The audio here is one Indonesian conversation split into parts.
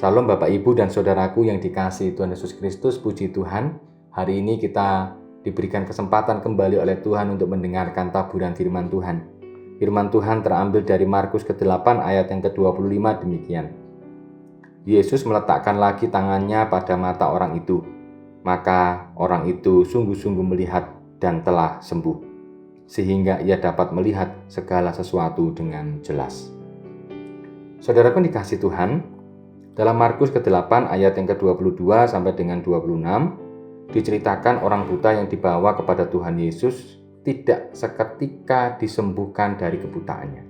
Salam Bapak Ibu dan Saudaraku yang dikasihi Tuhan Yesus Kristus, puji Tuhan. Hari ini kita diberikan kesempatan kembali oleh Tuhan untuk mendengarkan taburan firman Tuhan. Firman Tuhan terambil dari Markus ke-8 ayat yang ke-25 demikian. Yesus meletakkan lagi tangannya pada mata orang itu. Maka orang itu sungguh-sungguh melihat dan telah sembuh, sehingga ia dapat melihat segala sesuatu dengan jelas. Saudaraku dikasihi Tuhan, dalam Markus ke-8 ayat yang ke-22 sampai dengan 26 diceritakan orang buta yang dibawa kepada Tuhan Yesus tidak seketika disembuhkan dari kebutaannya.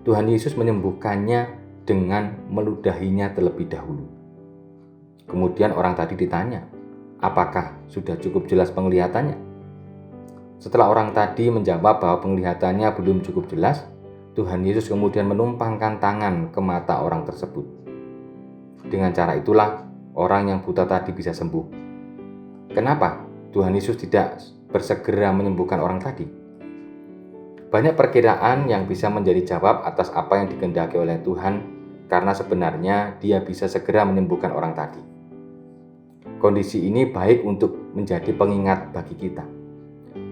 Tuhan Yesus menyembuhkannya dengan meludahinya terlebih dahulu. Kemudian orang tadi ditanya, apakah sudah cukup jelas penglihatannya? Setelah orang tadi menjawab bahwa penglihatannya belum cukup jelas, Tuhan Yesus kemudian menumpangkan tangan ke mata orang tersebut. Dengan cara itulah orang yang buta tadi bisa sembuh. Kenapa Tuhan Yesus tidak bersegera menyembuhkan orang tadi? Banyak perkiraan yang bisa menjadi jawab atas apa yang dikehendaki oleh Tuhan, karena sebenarnya Dia bisa segera menyembuhkan orang tadi. Kondisi ini baik untuk menjadi pengingat bagi kita.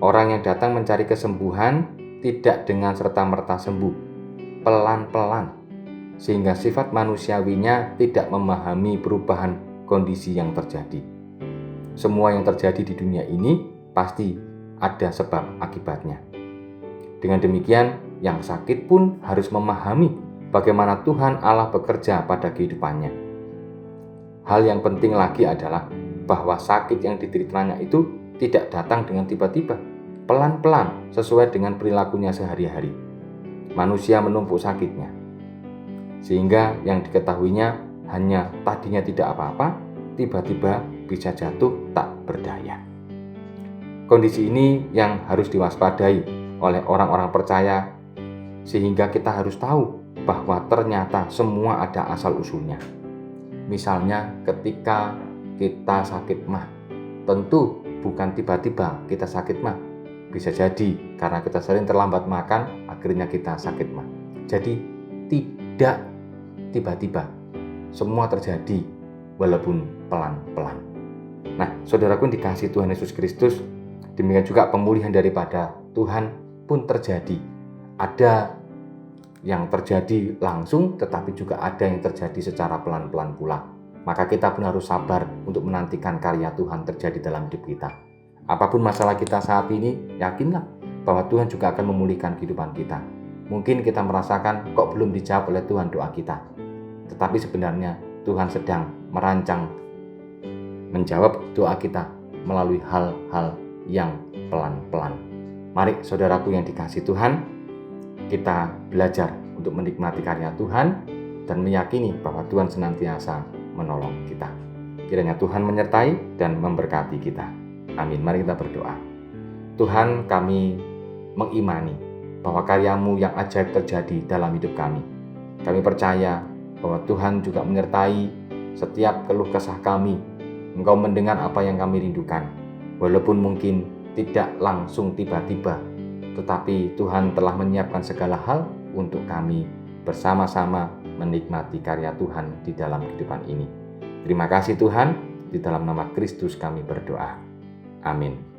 Orang yang datang mencari kesembuhan tidak dengan serta-merta sembuh, pelan-pelan, sehingga sifat manusiawinya tidak memahami perubahan kondisi yang terjadi. Semua yang terjadi di dunia ini pasti ada sebab akibatnya. Dengan demikian, yang sakit pun harus memahami bagaimana Tuhan Allah bekerja pada kehidupannya. Hal yang penting lagi adalah bahwa sakit yang dideritanya itu tidak datang dengan tiba-tiba, pelan-pelan sesuai dengan perilakunya sehari-hari. Manusia menumpuk sakitnya, sehingga yang diketahuinya hanya tadinya tidak apa-apa, tiba-tiba bisa jatuh tak berdaya. Kondisi ini yang harus diwaspadai oleh orang-orang percaya, sehingga kita harus tahu bahwa ternyata semua ada asal-usulnya. Misalnya ketika kita sakit mah, tentu bukan tiba-tiba kita sakit mah. Bisa jadi karena kita sering terlambat makan, akhirnya kita sakit mah. Jadi tidak tiba-tiba, semua terjadi walaupun pelan-pelan. Nah, saudaraku dikasihi Tuhan Yesus Kristus, demikian juga pemulihan daripada Tuhan pun terjadi. Ada yang terjadi langsung, tetapi juga ada yang terjadi secara pelan-pelan pula. Maka kita pun harus sabar untuk menantikan karya Tuhan terjadi dalam hidup kita. Apapun masalah kita saat ini, yakinlah bahwa Tuhan juga akan memulihkan kehidupan kita. Mungkin kita merasakan kok belum dijawab oleh Tuhan doa kita. Tetapi sebenarnya Tuhan sedang merancang menjawab doa kita melalui hal-hal yang pelan-pelan. Mari saudaraku yang dikasihi Tuhan, kita belajar untuk menikmati karya Tuhan dan meyakini bahwa Tuhan senantiasa menolong kita. Kiranya Tuhan menyertai dan memberkati kita. Amin. Mari kita berdoa. Tuhan, kami mengimani bahwa karya-Mu yang ajaib terjadi dalam hidup kami. Kami percaya bahwa Tuhan juga menyertai setiap keluh kesah kami. Engkau mendengar apa yang kami rindukan. Walaupun mungkin tidak langsung tiba-tiba, tetapi Tuhan telah menyiapkan segala hal untuk kami bersama-sama menikmati karya Tuhan di dalam kehidupan ini. Terima kasih Tuhan, di dalam nama Kristus kami berdoa. Amin.